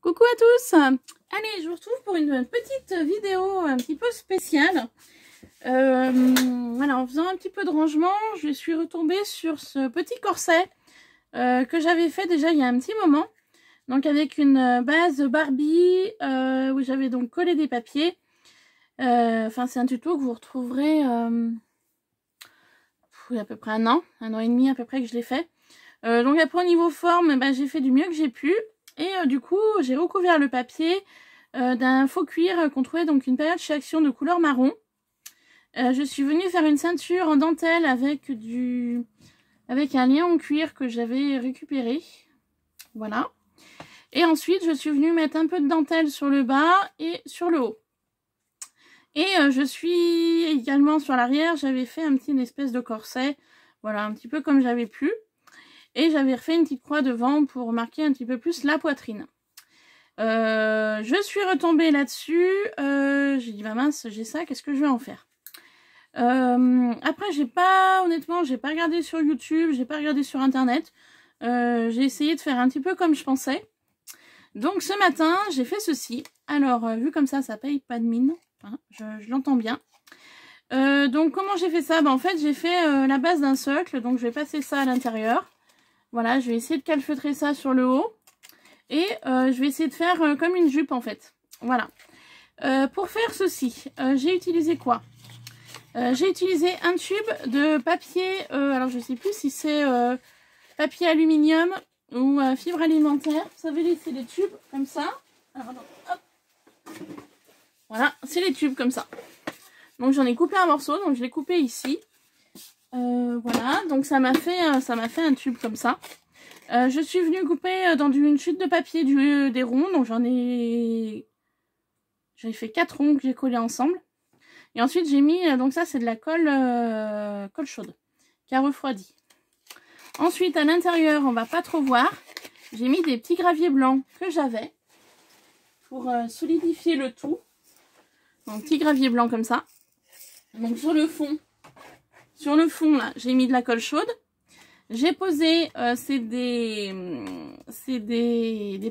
Coucou à tous. Allez, je vous retrouve pour une petite vidéo un petit peu spéciale. Voilà, en faisant un petit peu de rangement, je suis retombée sur ce petit corset que j'avais fait déjà il y a un petit moment. Donc avec une base Barbie où j'avais donc collé des papiers. Enfin, c'est un tuto que vous retrouverez il y a à peu près un an et demi à peu près que je l'ai fait. Donc après au niveau forme, j'ai fait du mieux que j'ai pu. Et du coup, j'ai recouvert le papier d'un faux cuir qu'on trouvait donc une période chez Action de couleur marron. Je suis venue faire une ceinture en dentelle avec un lien en cuir que j'avais récupéré. Voilà. Et ensuite, je suis venue mettre un peu de dentelle sur le bas et sur le haut. Et je suis également sur l'arrière, j'avais fait une espèce de corset. Voilà, un petit peu comme j'avais pu. Et j'avais refait une petite croix devant pour marquer un petit peu plus la poitrine. Je suis retombée là-dessus. J'ai dit, bah mince, j'ai ça, qu'est-ce que je vais en faire? Après, honnêtement, j'ai pas regardé sur YouTube, j'ai pas regardé sur Internet. J'ai essayé de faire un petit peu comme je pensais. Donc ce matin, j'ai fait ceci. Alors, vu comme ça paye pas de mine. Hein, je l'entends bien. Donc comment j'ai fait ça? En fait, j'ai fait la base d'un socle. Donc je vais passer ça à l'intérieur. Voilà, je vais essayer de calfeutrer ça sur le haut. Et je vais essayer de faire comme une jupe en fait. Voilà. Pour faire ceci, j'ai utilisé quoi? J'ai utilisé un tube de papier, alors je sais plus si c'est papier aluminium ou fibre alimentaire. Vous savez, c'est les tubes comme ça. Alors, hop. Voilà, c'est les tubes comme ça. Donc j'en ai coupé un morceau, donc je l'ai coupé ici. Voilà, donc ça m'a fait un tube comme ça. Je suis venue couper dans une chute de papier des ronds, donc j'avais fait 4 ronds que j'ai collés ensemble. Et ensuite j'ai mis, donc ça c'est de la colle chaude, qui a refroidi. Ensuite à l'intérieur, on va pas trop voir, j'ai mis des petits graviers blancs que j'avais pour solidifier le tout. Donc petit gravier blanc comme ça. Donc sur le fond là, j'ai mis de la colle chaude. J'ai posé, c'est des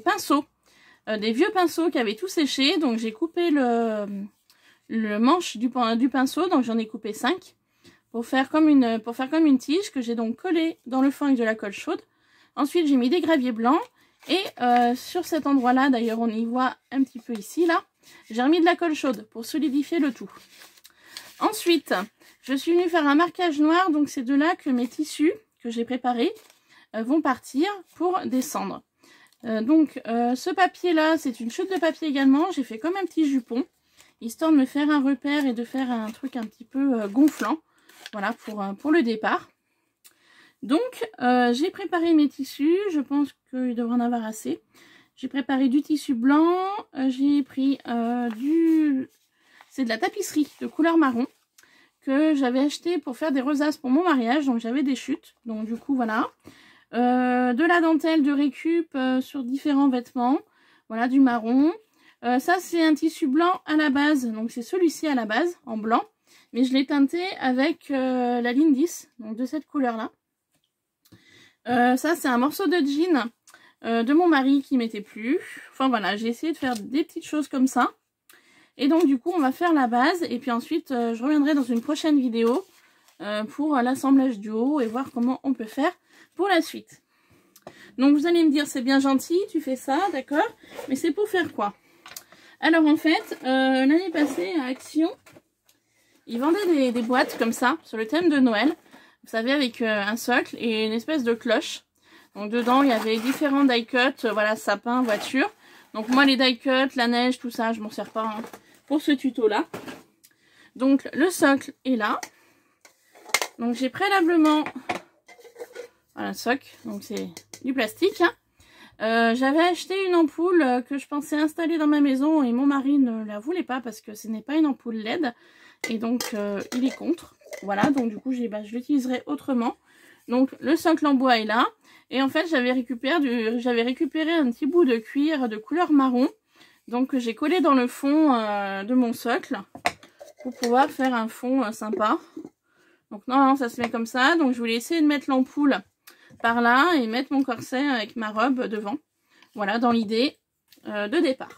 pinceaux, des vieux pinceaux qui avaient tout séché. Donc j'ai coupé le manche du pinceau, donc j'en ai coupé 5 pour faire comme une tige que j'ai donc collé dans le fond avec de la colle chaude. Ensuite j'ai mis des graviers blancs et sur cet endroit là, d'ailleurs on y voit un petit peu ici là, j'ai remis de la colle chaude pour solidifier le tout. Ensuite je suis venue faire un marquage noir, donc c'est de là que mes tissus que j'ai préparés vont partir pour descendre. Donc ce papier là, c'est une chute de papier également, j'ai fait comme un petit jupon, histoire de me faire un repère et de faire un truc un petit peu gonflant, voilà, pour le départ. Donc j'ai préparé mes tissus, je pense qu'il devrait en avoir assez. J'ai préparé du tissu blanc, j'ai pris c'est de la tapisserie de couleur marron que j'avais acheté pour faire des rosaces pour mon mariage, donc j'avais des chutes, donc du coup voilà. De la dentelle de récup sur différents vêtements, voilà, du marron. Ça c'est un tissu blanc à la base, donc c'est celui-ci à la base, en blanc, mais je l'ai teinté avec la ligne 10, donc de cette couleur là. Ça c'est un morceau de jean de mon mari qui m'était plus, enfin voilà, j'ai essayé de faire des petites choses comme ça. Et donc du coup on va faire la base et puis ensuite je reviendrai dans une prochaine vidéo pour l'assemblage du haut et voir comment on peut faire pour la suite. Donc vous allez me dire, c'est bien gentil, tu fais ça, d'accord, mais c'est pour faire quoi? Alors en fait, l'année passée à Action, ils vendaient des boîtes comme ça, sur le thème de Noël, vous savez, avec un socle et une espèce de cloche. Donc dedans il y avait différents die-cuts, voilà, sapin, voiture. Donc moi les die-cuts, la neige, tout ça, je m'en sers pas hein, pour ce tuto là. Donc le socle est là. Donc j'ai préalablement, voilà, le socle, donc c'est du plastique. Hein. J'avais acheté une ampoule que je pensais installer dans ma maison et mon mari ne la voulait pas parce que ce n'est pas une ampoule LED. Et donc il est contre. Voilà, donc du coup je l'utiliserai autrement. Donc le socle en bois est là. Et en fait j'avais récupéré un petit bout de cuir de couleur marron. Donc que j'ai collé dans le fond de mon socle pour pouvoir faire un fond sympa. Donc non, ça se met comme ça. Donc je voulais essayer de mettre l'ampoule par là et mettre mon corset avec ma robe devant. Voilà, dans l'idée. de départ.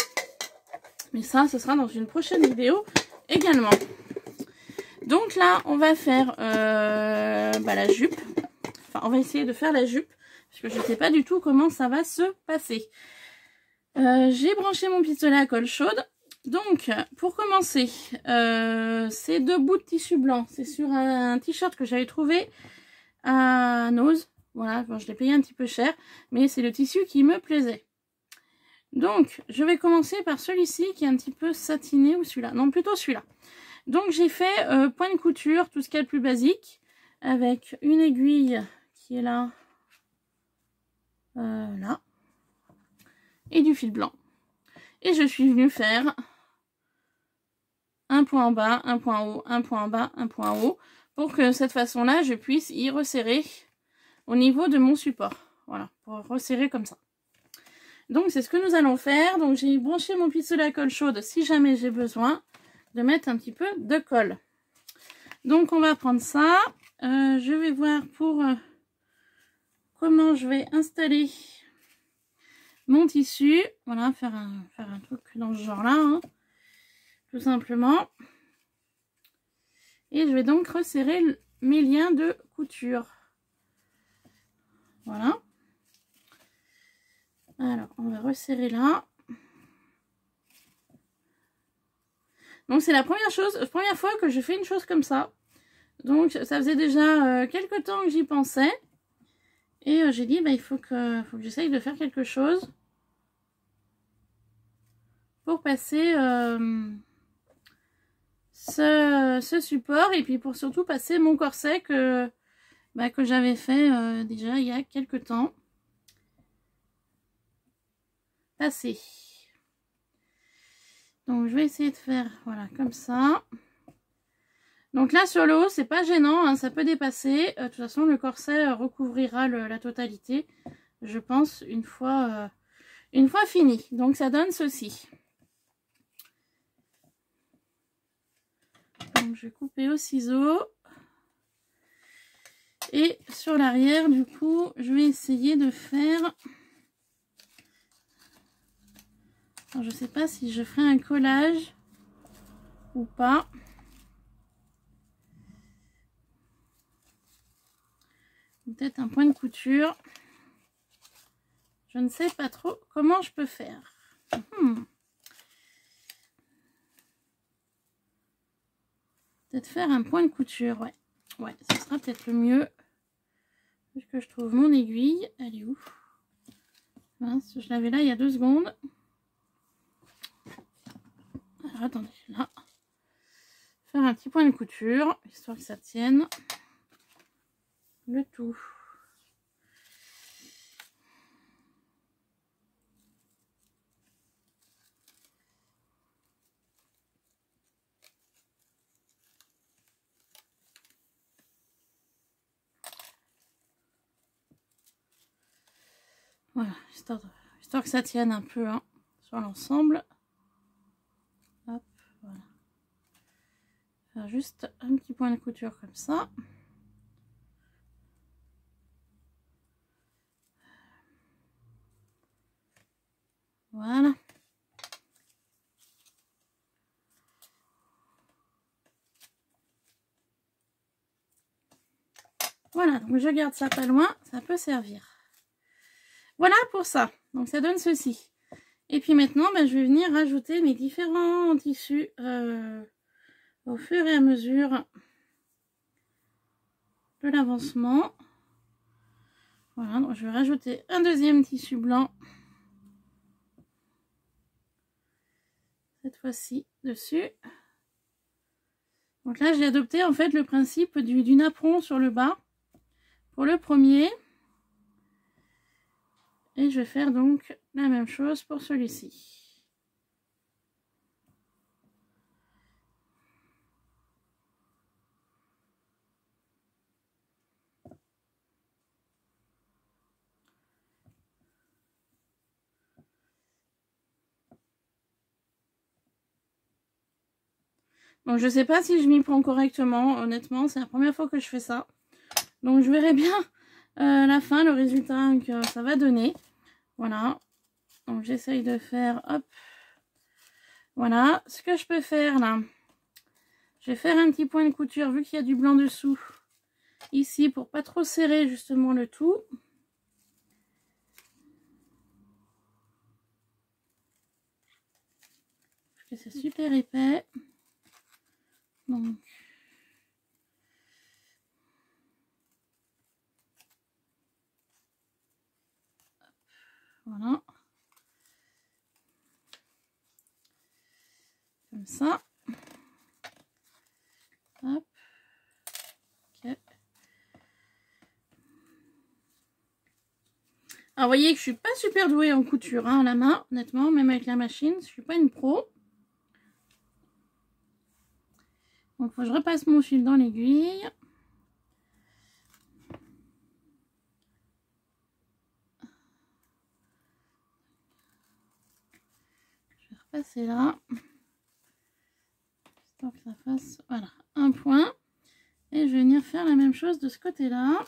Mais ça, ce sera dans une prochaine vidéo également. Donc là, on va faire la jupe. Enfin, on va essayer de faire la jupe. Parce que je ne sais pas du tout comment ça va se passer. J'ai branché mon pistolet à colle chaude. Donc, pour commencer, c'est 2 bouts de tissu blanc. C'est sur un t-shirt que j'avais trouvé à Nose. Voilà, bon, je l'ai payé un petit peu cher. Mais c'est le tissu qui me plaisait. Donc, je vais commencer par celui-ci qui est un petit peu satiné. Ou celui-là. Non, plutôt celui-là. Donc, j'ai fait point de couture, tout ce qu'il y a de plus basique. Avec une aiguille qui est là. Là. Et du fil blanc. Et je suis venue faire un point en bas, un point en haut, un point en bas, un point en haut, pour que cette façon-là, je puisse y resserrer au niveau de mon support. Voilà, pour resserrer comme ça. Donc, c'est ce que nous allons faire. Donc, j'ai branché mon pistolet à colle chaude si jamais j'ai besoin de mettre un petit peu de colle. Donc, on va prendre ça. Je vais voir pour comment je vais installer mon tissu. Voilà, faire un truc dans ce genre-là, hein, tout simplement. Et je vais donc resserrer mes liens de couture. Voilà. Alors, on va resserrer là. Donc, c'est la première fois que je fais une chose comme ça. Donc, ça faisait déjà quelques temps que j'y pensais. Et j'ai dit, bah, il faut que j'essaye de faire quelque chose pour passer ce support. Et puis, pour surtout passer mon corset que j'avais fait déjà il y a quelques temps. Passer. Donc, je vais essayer de faire, voilà, comme ça. Donc là, sur le haut, c'est pas gênant, hein, ça peut dépasser. De toute façon, le corset recouvrira la totalité, je pense, une fois fini. Donc, ça donne ceci. Donc, je vais couper au ciseau. Et sur l'arrière, du coup, je vais essayer de faire... Alors, je sais pas si je ferai un collage ou pas. Peut-être un point de couture. Je ne sais pas trop comment je peux faire. Peut-être faire un point de couture, ouais. Ouais, ce sera peut-être le mieux. Que je trouve mon aiguille. Elle est où? Mince, je l'avais là il y a 2 secondes. Alors, attendez, là. Faire un petit point de couture, histoire que ça tienne. Le tout. Voilà, histoire que ça tienne un peu hein, sur l'ensemble. Hop, voilà. Faire juste un petit point de couture comme ça. Voilà. Voilà, donc je garde ça pas loin, ça peut servir. Voilà pour ça. Donc ça donne ceci. Et puis maintenant, je vais venir rajouter mes différents tissus au fur et à mesure de l'avancement. Voilà, donc je vais rajouter un deuxième tissu blanc. Cette fois-ci dessus. Donc là, j'ai adopté en fait le principe du napperon sur le bas pour le premier. Et je vais faire donc la même chose pour celui-ci. Donc je sais pas si je m'y prends correctement, honnêtement, c'est la première fois que je fais ça. Donc je verrai bien la fin, le résultat que ça va donner. Voilà. Donc j'essaye de faire, hop, voilà. Ce que je peux faire là, je vais faire un petit point de couture vu qu'il y a du blanc dessous, ici pour pas trop serrer justement le tout. Parce que c'est super épais. Donc voilà. Comme ça. Hop. Ok. Alors, vous voyez que je suis pas super douée en couture, hein, à la main, honnêtement, même avec la machine, je suis pas une pro. Donc, faut que je repasse mon fil dans l'aiguille. Je vais repasser là. Histoire que ça fasse, voilà, un point. Et je vais venir faire la même chose de ce côté-là.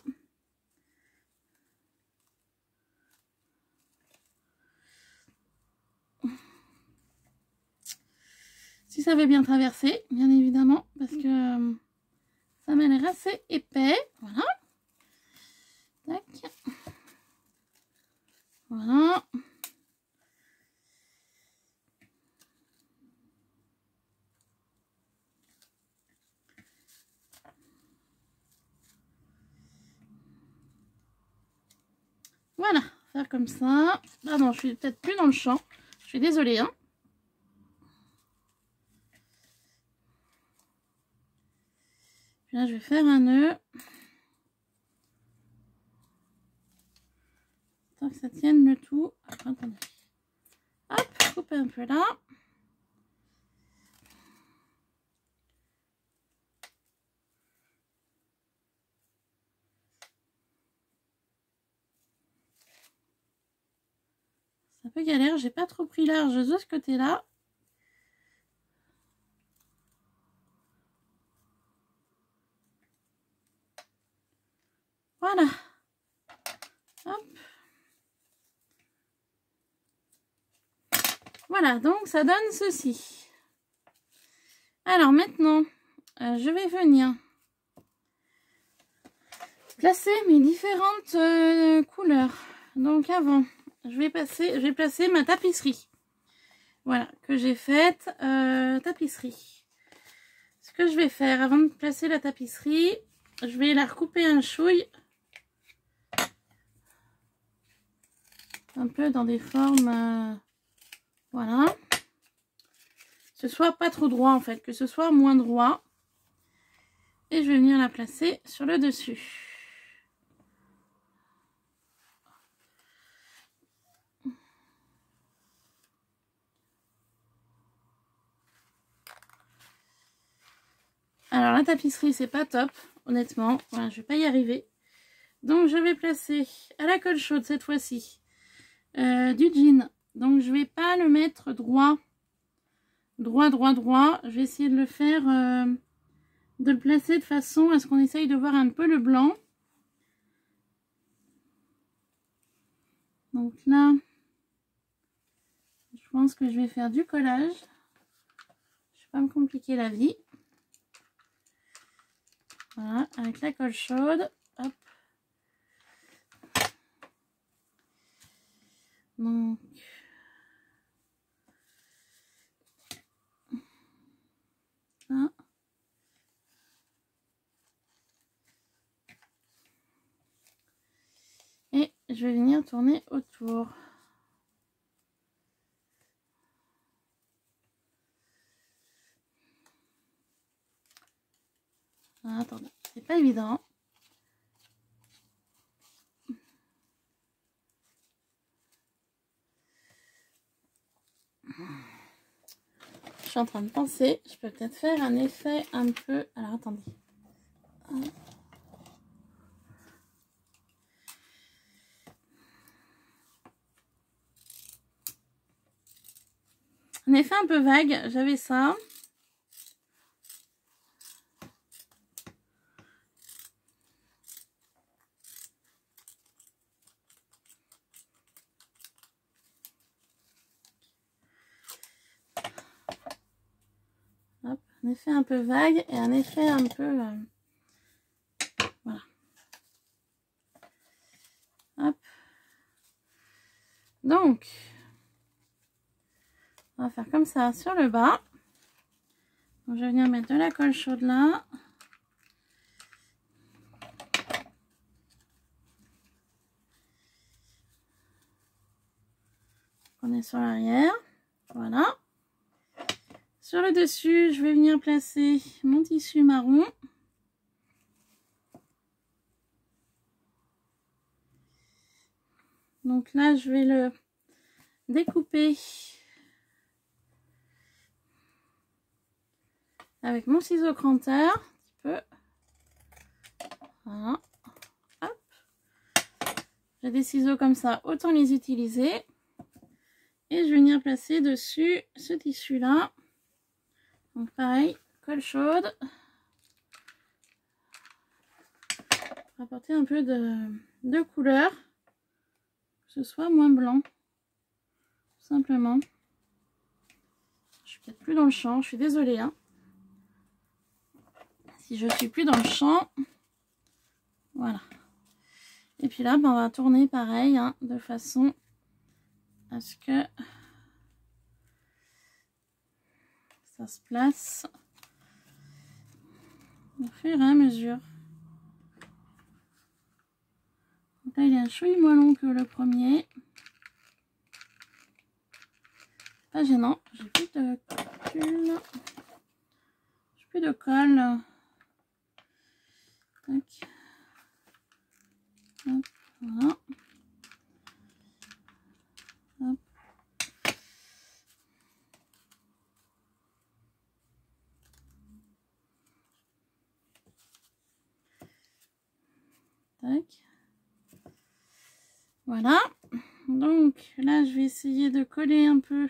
Si ça veut bien traverser, bien évidemment, parce que ça m'a l'air assez épais. Voilà. Tac. Voilà. Voilà, faire comme ça. Ah non, je suis peut-être plus dans le champ. Je suis désolée, hein. Puis là, je vais faire un nœud. Tant que ça tienne le tout. Après, attendez. Hop, couper un peu là. C'est un peu galère, j'ai pas trop pris large de ce côté-là. Voilà. Hop. Voilà, donc ça donne ceci. Alors maintenant, je vais venir placer mes différentes couleurs. Donc avant, je vais placer ma tapisserie. Voilà, que j'ai faite, tapisserie. Ce que je vais faire avant de placer la tapisserie, je vais la recouper un chouille. Un peu dans des formes, voilà. Que ce soit pas trop droit en fait, que ce soit moins droit. Et je vais venir la placer sur le dessus. Alors la tapisserie c'est pas top, honnêtement, voilà, je vais pas y arriver. Donc je vais placer à la colle chaude cette fois-ci du jean. Donc je vais pas le mettre droit. Je vais essayer de le faire, de le placer de façon à ce qu'on essaye de voir un peu le blanc. Donc là, je pense que je vais faire du collage. Je vais pas me compliquer la vie. Voilà, avec la colle chaude. Hop. Donc, ça. Et je vais venir tourner autour. Ah, attendez, c'est pas évident. Je suis en train de penser, je peux peut-être faire un effet un peu... Alors, attendez. Un effet un peu vague, j'avais ça. effet un peu vague et un effet un peu... voilà. Hop. Donc, on va faire comme ça sur le bas. Donc, je vais venir mettre de la colle chaude là. On est sur l'arrière. Voilà. Sur le dessus, je vais venir placer mon tissu marron. Donc là, je vais le découper avec mon ciseau cranteur, un petit peu. Voilà. Hop. J'ai des ciseaux comme ça, autant les utiliser. Et je vais venir placer dessus ce tissu-là. Donc pareil, colle chaude. Pour apporter un peu de couleur. Que ce soit moins blanc. Tout simplement. Je suis peut-être plus dans le champ, je suis désolée. Hein. Si je suis plus dans le champ. Voilà. Et puis là, ben, on va tourner pareil, hein, de façon à ce que ça se place au fur et à mesure. Donc là, il est un chouï moins long que le premier. Pas gênant. J'ai plus de colle. J'ai plus de colle. Tac. Hop, voilà. Hop. Tac. Voilà. Donc là, je vais essayer de coller un peu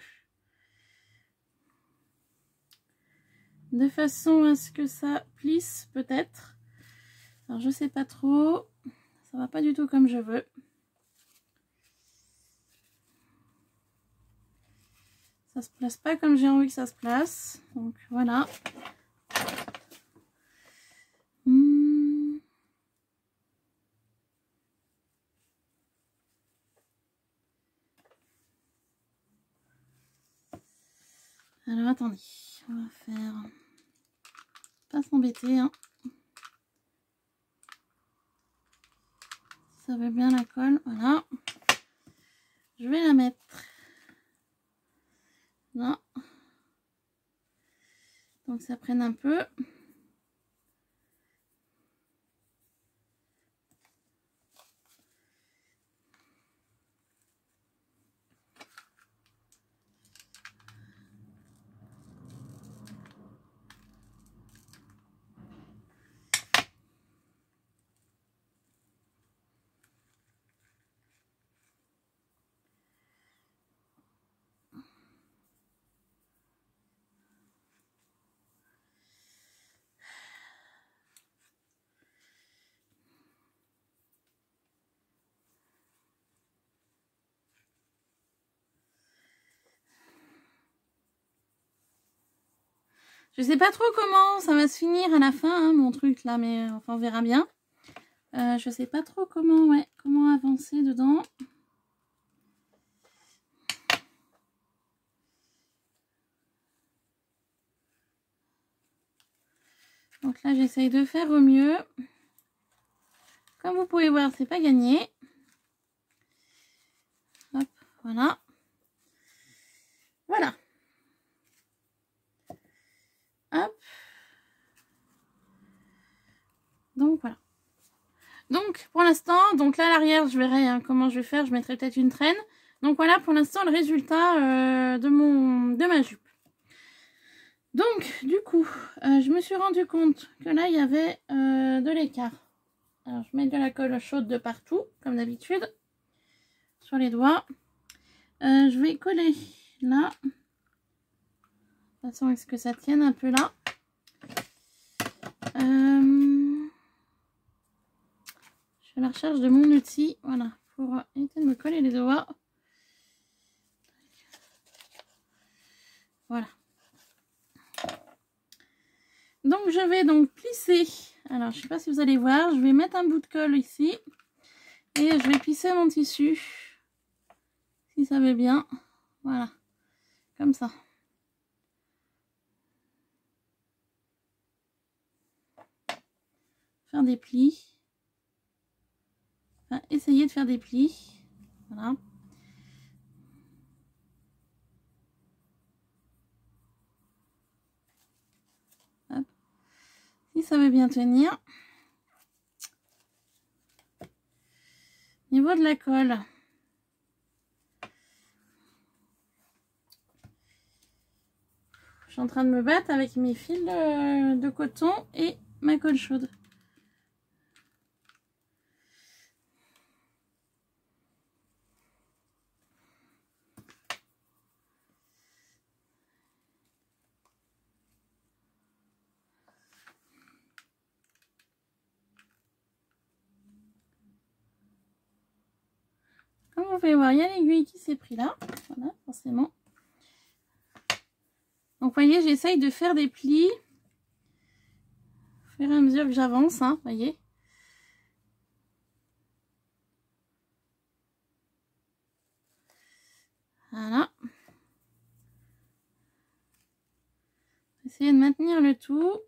de façon à ce que ça plisse peut-être. Alors je sais pas trop. Ça va pas du tout comme je veux. Ça se place pas comme j'ai envie que ça se place. Donc voilà. Alors attendez, on va faire... Pas s'embêter, hein. Ça veut bien la colle, voilà. Je vais la mettre là. Donc ça prenne un peu. Je sais pas trop comment ça va se finir à la fin, hein, mon truc là, mais enfin on verra bien. Je sais pas trop comment, ouais, comment avancer dedans. Donc là j'essaye de faire au mieux. Comme vous pouvez voir, c'est pas gagné. Hop, voilà. Voilà. Hop. Donc voilà. Donc pour l'instant, donc là à l'arrière, je verrai hein, comment je vais faire. Je mettrai peut-être une traîne. Donc voilà pour l'instant le résultat de ma jupe. Donc du coup, je me suis rendu compte que là il y avait de l'écart. Alors je mets de la colle chaude de partout, comme d'habitude, sur les doigts. Je vais coller là, de façon à ce que ça tienne un peu là. Je fais la recherche de mon outil, voilà, pour éviter de me coller les doigts. Voilà. je vais donc plisser. Alors, je ne sais pas si vous allez voir, je vais mettre un bout de colle ici. Et je vais plisser mon tissu. Si ça va bien. Voilà. Comme ça. Faire des plis. Enfin, essayer de faire des plis. Voilà. Hop. Si ça veut bien tenir. Niveau de la colle. Je suis en train de me battre avec mes fils de coton et ma colle chaude. Comme vous pouvez voir, il y a l'aiguille qui s'est pris là. Voilà, forcément. Donc, vous voyez, j'essaye de faire des plis au fur et à mesure que j'avance, hein, vous voyez. Voilà. Essayez de maintenir le tout.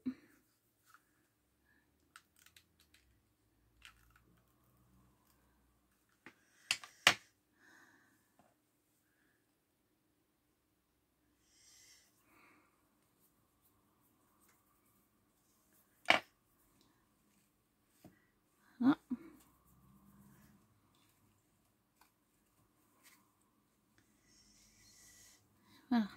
Voilà. Voilà.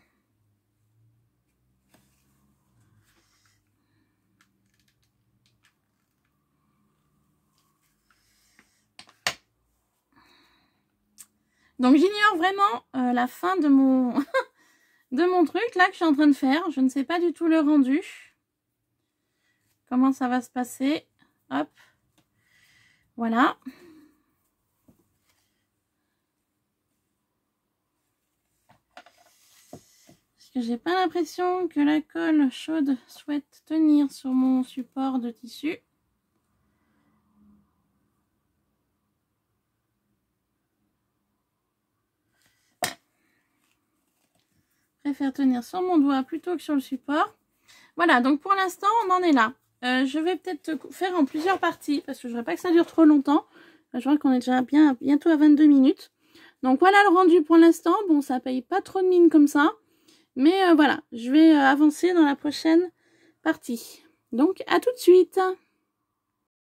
Donc j'ignore vraiment la fin de mon de mon truc là que je suis en train de faire. Je ne sais pas du tout le rendu. Comment ça va se passer. Hop. Voilà. Parce que j'ai pas l'impression que la colle chaude souhaite tenir sur mon support de tissu. Je préfère tenir sur mon doigt plutôt que sur le support. Voilà, donc pour l'instant, on en est là. Je vais peut-être faire en plusieurs parties parce que je ne voudrais pas que ça dure trop longtemps. Je vois qu'on est déjà bientôt à 22 minutes. Donc voilà le rendu pour l'instant. Bon, ça paye pas trop de mine comme ça. Mais voilà, je vais avancer dans la prochaine partie. Donc à tout de suite.